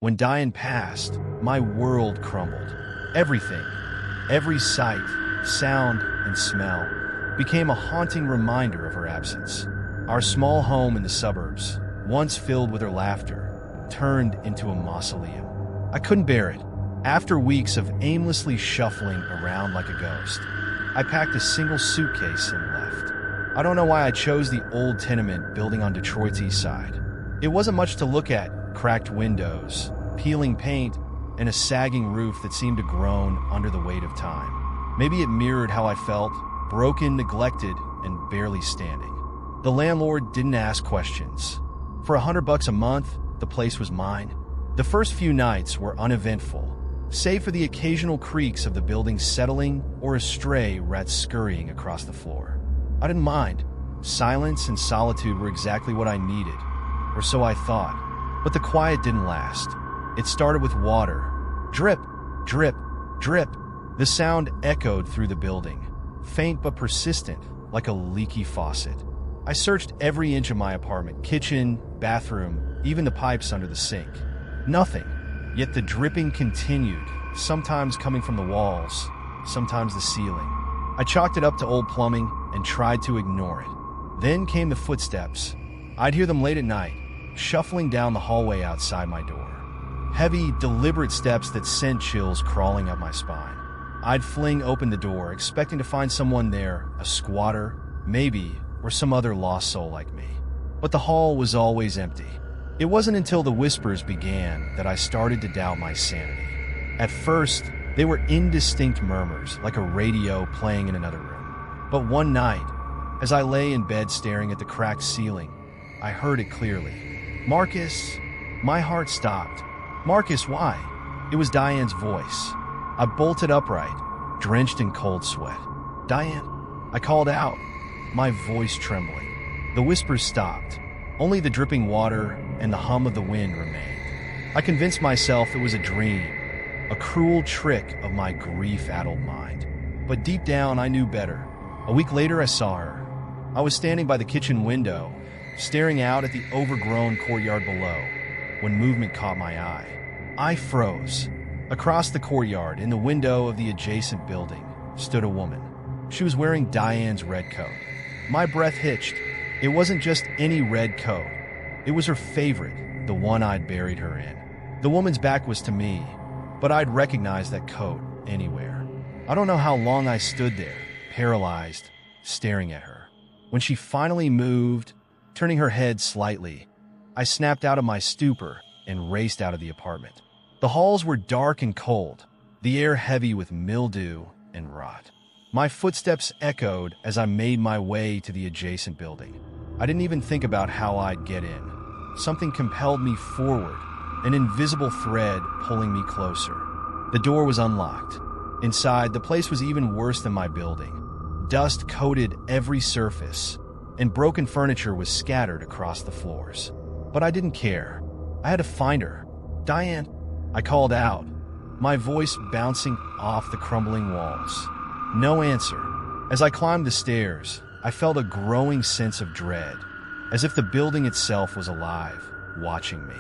When Diane passed, my world crumbled. Everything, every sight, sound, and smell became a haunting reminder of her absence. Our small home in the suburbs, once filled with her laughter, turned into a mausoleum. I couldn't bear it. After weeks of aimlessly shuffling around like a ghost, I packed a single suitcase and left. I don't know why I chose the old tenement building on Detroit's east side. It wasn't much to look at: cracked windows, peeling paint, and a sagging roof that seemed to groan under the weight of time. Maybe it mirrored how I felt: broken, neglected, and barely standing. The landlord didn't ask questions. For $100 a month, the place was mine. The first few nights were uneventful, save for the occasional creaks of the building settling or a stray rat scurrying across the floor. I didn't mind. Silence and solitude were exactly what I needed, or so I thought. But the quiet didn't last. It started with water. Drip, drip, drip. The sound echoed through the building, faint but persistent, like a leaky faucet. I searched every inch of my apartment: kitchen, bathroom, even the pipes under the sink. Nothing. Yet the dripping continued, sometimes coming from the walls, sometimes the ceiling. I chalked it up to old plumbing and tried to ignore it. Then came the footsteps. I'd hear them late at night, shuffling down the hallway outside my door. Heavy, deliberate steps that sent chills crawling up my spine. I'd fling open the door, expecting to find someone there, a squatter, maybe, or some other lost soul like me. But the hall was always empty. It wasn't until the whispers began that I started to doubt my sanity. At first, they were indistinct murmurs, like a radio playing in another room. But one night, as I lay in bed staring at the cracked ceiling, I heard it clearly. "Marcus." My heart stopped. "Marcus, why?" It was Diane's voice. I bolted upright, drenched in cold sweat. "Diane," I called out, my voice trembling. The whispers stopped. Only the dripping water and the hum of the wind remained. I convinced myself it was a dream, a cruel trick of my grief-addled mind. But deep down, I knew better. A week later, I saw her. I was standing by the kitchen window, staring out at the overgrown courtyard below, when movement caught my eye. I froze. Across the courtyard, in the window of the adjacent building, stood a woman. She was wearing Diane's red coat. My breath hitched. It wasn't just any red coat. It was her favorite, the one I'd buried her in. The woman's back was to me, but I'd recognize that coat anywhere. I don't know how long I stood there, paralyzed, staring at her. When she finally moved, turning her head slightly, I snapped out of my stupor and raced out of the apartment. The halls were dark and cold, the air heavy with mildew and rot. My footsteps echoed as I made my way to the adjacent building. I didn't even think about how I'd get in. Something compelled me forward, an invisible thread pulling me closer. The door was unlocked. Inside, the place was even worse than my building. Dust coated every surface, and broken furniture was scattered across the floors. But I didn't care. I had to find her. "Diane," I called out, my voice bouncing off the crumbling walls. No answer. As I climbed the stairs, I felt a growing sense of dread, as if the building itself was alive, watching me.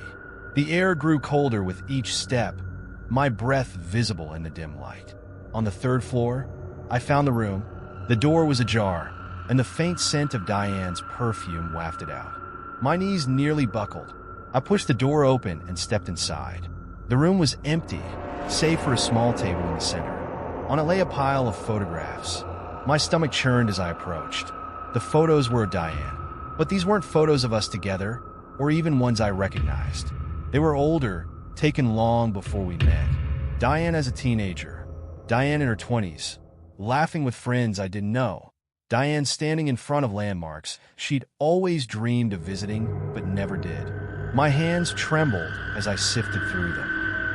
The air grew colder with each step, my breath visible in the dim light. On the third floor, I found the room. The door was ajar, and the faint scent of Diane's perfume wafted out. My knees nearly buckled. I pushed the door open and stepped inside. The room was empty, save for a small table in the center. On it lay a pile of photographs. My stomach churned as I approached. The photos were of Diane, but these weren't photos of us together, or even ones I recognized. They were older, taken long before we met. Diane as a teenager, Diane in her 20s, laughing with friends I didn't know, Diane standing in front of landmarks she'd always dreamed of visiting but never did. My hands trembled as I sifted through them.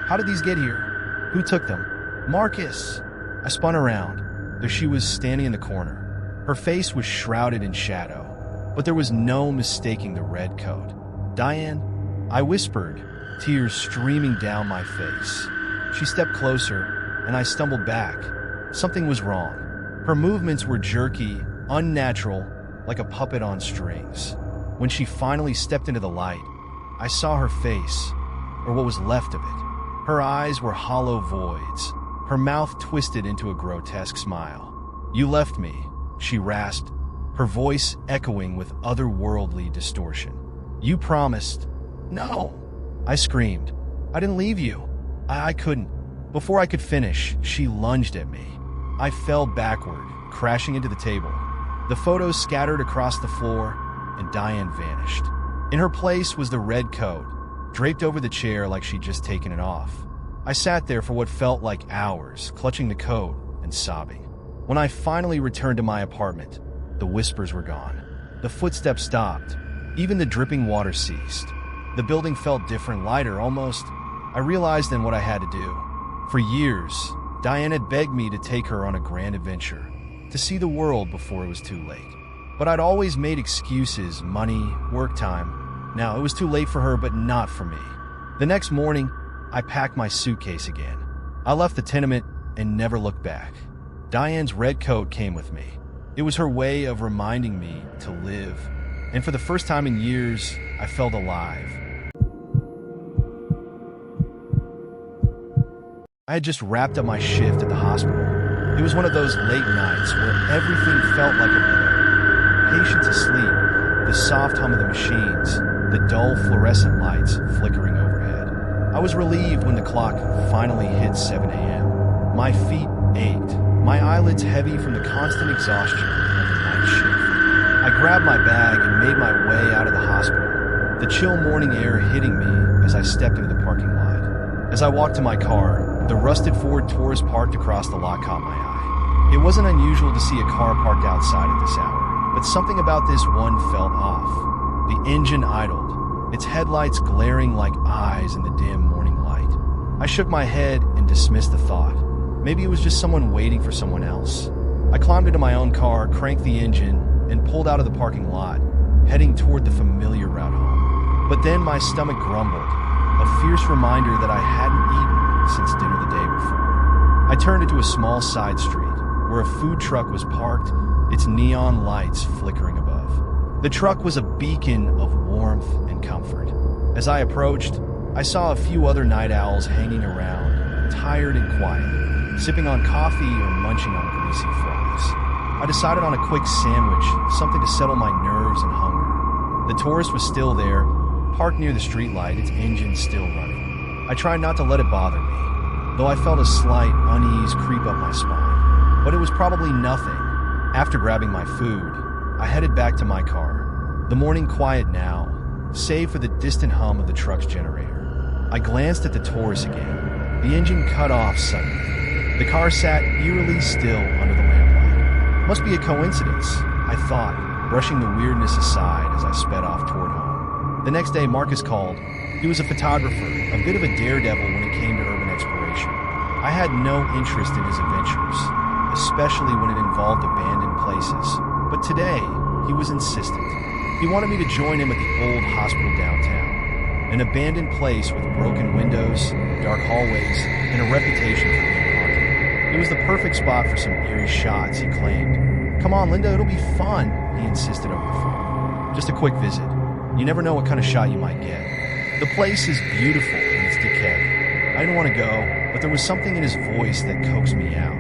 How did these get here? Who took them? "Marcus!" I spun around. There she was, standing in the corner. Her face was shrouded in shadow, but there was no mistaking the red coat. "Diane," I whispered, tears streaming down my face. She stepped closer, and I stumbled back. Something was wrong. Her movements were jerky, unnatural, like a puppet on strings. When she finally stepped into the light, I saw her face, or what was left of it. Her eyes were hollow voids, her mouth twisted into a grotesque smile. "You left me," she rasped, her voice echoing with otherworldly distortion. "You promised." "No," I screamed. "I didn't leave you. I couldn't." Before I could finish, she lunged at me. I fell backward, crashing into the table. The photos scattered across the floor, and Diane vanished. In her place was the red coat, draped over the chair like she'd just taken it off. I sat there for what felt like hours, clutching the coat and sobbing. When I finally returned to my apartment, the whispers were gone. The footsteps stopped. Even the dripping water ceased. The building felt different, lighter, almost. I realized then what I had to do. For years, Diane had begged me to take her on a grand adventure, to see the world before it was too late. But I'd always made excuses, money, work time. Now, it was too late for her, but not for me. The next morning, I packed my suitcase again. I left the tenement and never looked back. Diane's red coat came with me. It was her way of reminding me to live. And for the first time in years, I felt alive. I had just wrapped up my shift at the hospital. It was one of those late nights where everything felt like a blur. Patients asleep, the soft hum of the machines, the dull fluorescent lights flickering overhead. I was relieved when the clock finally hit 7 a.m. My feet ached, my eyelids heavy from the constant exhaustion of the night shift. I grabbed my bag and made my way out of the hospital, the chill morning air hitting me as I stepped into the parking lot. As I walked to my car, the rusted Ford Taurus parked across the lot caught my eye. It wasn't unusual to see a car parked outside at this hour, but something about this one felt off. The engine idled, its headlights glaring like eyes in the dim morning light. I shook my head and dismissed the thought. Maybe it was just someone waiting for someone else. I climbed into my own car, cranked the engine, and pulled out of the parking lot, heading toward the familiar route home. But then my stomach grumbled, a fierce reminder that I hadn't eaten since dinner the day before. I turned into a small side street, where a food truck was parked, its neon lights flickering above. The truck was a beacon of warmth and comfort. As I approached, I saw a few other night owls hanging around, tired and quiet, sipping on coffee or munching on greasy fries. I decided on a quick sandwich, something to settle my nerves and hunger. The Taurus was still there, parked near the streetlight, its engine still running. I tried not to let it bother me, though I felt a slight unease creep up my spine. But it was probably nothing. After grabbing my food, I headed back to my car. The morning quiet now, save for the distant hum of the truck's generator. I glanced at the Taurus again. The engine cut off suddenly. The car sat eerily still under the lamplight. Must be a coincidence, I thought, brushing the weirdness aside as I sped off toward home. The next day, Marcus called. He was a photographer, a bit of a daredevil when it came to urban exploration. I had no interest in his adventures, especially when it involved abandoned places. But today, he was insistent. He wanted me to join him at the old hospital downtown, an abandoned place with broken windows, dark hallways, and a reputation for being haunted. It was the perfect spot for some eerie shots, he claimed. "Come on, Linda, it'll be fun," he insisted over the phone. "Just a quick visit. You never know what kind of shot you might get. The place is beautiful in its decay." I didn't want to go, but there was something in his voice that coaxed me out.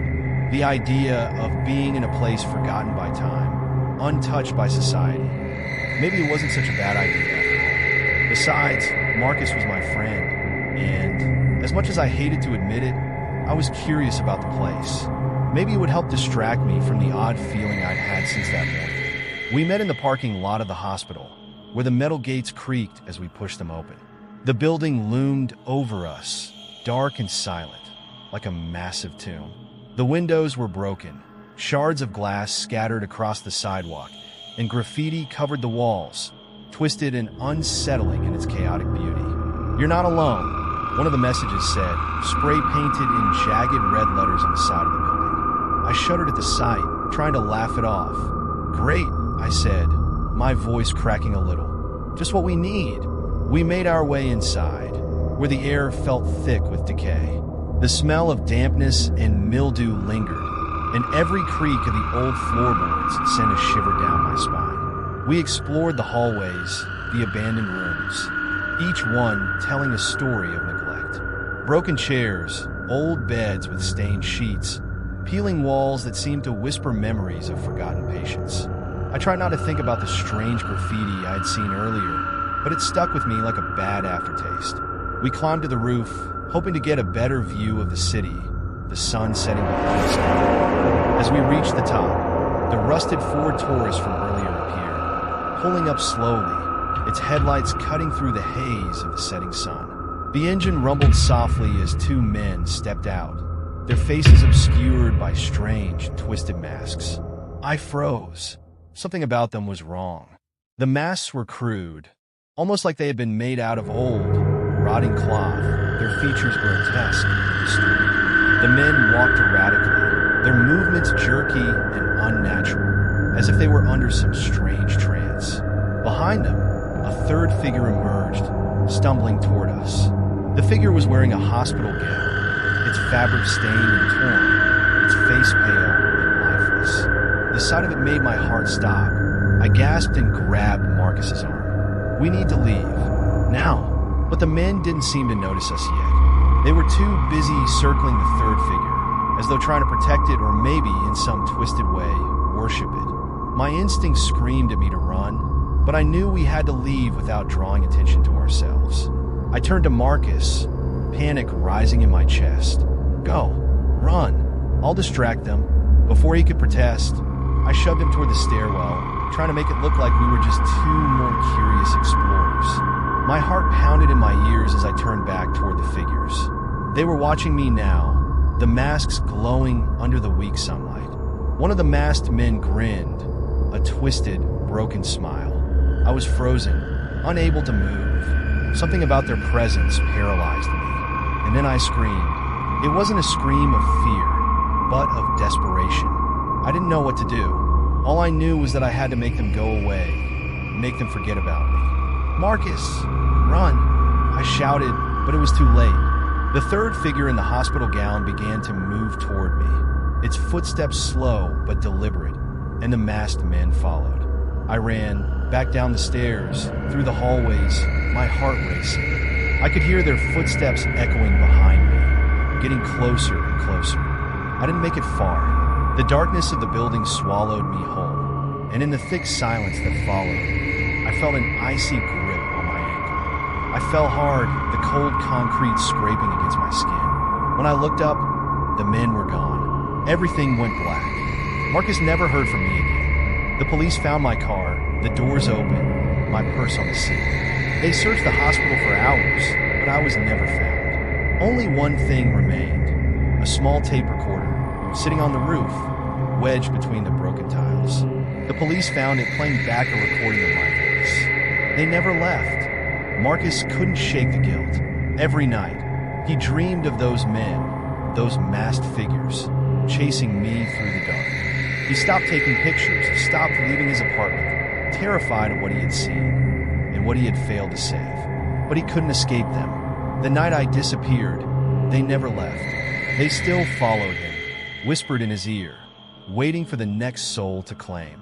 The idea of being in a place forgotten by time, untouched by society. Maybe it wasn't such a bad idea after all. Besides, Marcus was my friend, and as much as I hated to admit it, I was curious about the place. Maybe it would help distract me from the odd feeling I'd had since that morning. We met in the parking lot of the hospital, where the metal gates creaked as we pushed them open. The building loomed over us, dark and silent, like a massive tomb. The windows were broken, shards of glass scattered across the sidewalk, and graffiti covered the walls, twisted and unsettling in its chaotic beauty. "You're not alone," one of the messages said, spray painted in jagged red letters on the side of the building. I shuddered at the sight, trying to laugh it off. "Great," I said, my voice cracking a little. "Just what we need." We made our way inside, where the air felt thick with decay. The smell of dampness and mildew lingered, and every creak of the old floorboards sent a shiver down my spine. We explored the hallways, the abandoned rooms. each one telling a story of neglect. Broken chairs, old beds with stained sheets, peeling walls that seemed to whisper memories of forgotten patients. I tried not to think about the strange graffiti I had seen earlier, but it stuck with me like a bad aftertaste. We climbed to the roof, hoping to get a better view of the city, the sun setting behind us now. As we reached the top, the rusted Ford Taurus from earlier appeared, pulling up slowly, its headlights cutting through the haze of the setting sun. The engine rumbled softly as two men stepped out, their faces obscured by strange, twisted masks. I froze. Something about them was wrong. The masks were crude, almost like they had been made out of old, rotting cloth, their features grotesque and distorted. The men walked erratically, their movements jerky and unnatural, as if they were under some strange trance. Behind them, a third figure emerged, stumbling toward us. The figure was wearing a hospital gown, its fabric stained and torn, its face pale and lifeless. The sight of it made my heart stop. I gasped and grabbed Marcus's arm. "We need to leave. Now." But the men didn't seem to notice us yet. They were too busy circling the third figure, as though trying to protect it or maybe, in some twisted way, worship it. My instinct screamed at me to run, but I knew we had to leave without drawing attention to ourselves. I turned to Marcus, panic rising in my chest. "Go. Run. I'll distract them." Before he could protest, I shoved him toward the stairwell, trying to make it look like we were just two more curious explorers. My heart pounded in my ears as I turned back toward the figures. They were watching me now, the masks glowing under the weak sunlight. One of the masked men grinned, a twisted, broken smile. I was frozen, unable to move. Something about their presence paralyzed me. And then I screamed. It wasn't a scream of fear, but of desperation. I didn't know what to do. All I knew was that I had to make them go away, make them forget about me. "Marcus, run!" I shouted, but it was too late. The third figure in the hospital gown began to move toward me, its footsteps slow but deliberate, and the masked men followed. I ran, back down the stairs, through the hallways, my heart racing. I could hear their footsteps echoing behind me, getting closer and closer. I didn't make it far. The darkness of the building swallowed me whole, and in the thick silence that followed, I felt an icy grip on my ankle. I fell hard, the cold concrete scraping against my skin. When I looked up, the men were gone. Everything went black. Marcus never heard from me again. The police found my car, the doors open, my purse on the seat. They searched the hospital for hours, but I was never found. Only one thing remained, a small tape recorder, sitting on the roof, wedged between the broken tiles. The police found it playing back a recording of my voice. They never left. Marcus couldn't shake the guilt. Every night, he dreamed of those men, those masked figures, chasing me through the dark. He stopped taking pictures, stopped leaving his apartment, terrified of what he had seen and what he had failed to save. But he couldn't escape them. The night I disappeared, they never left. They still followed him, whispered in his ear, waiting for the next soul to claim.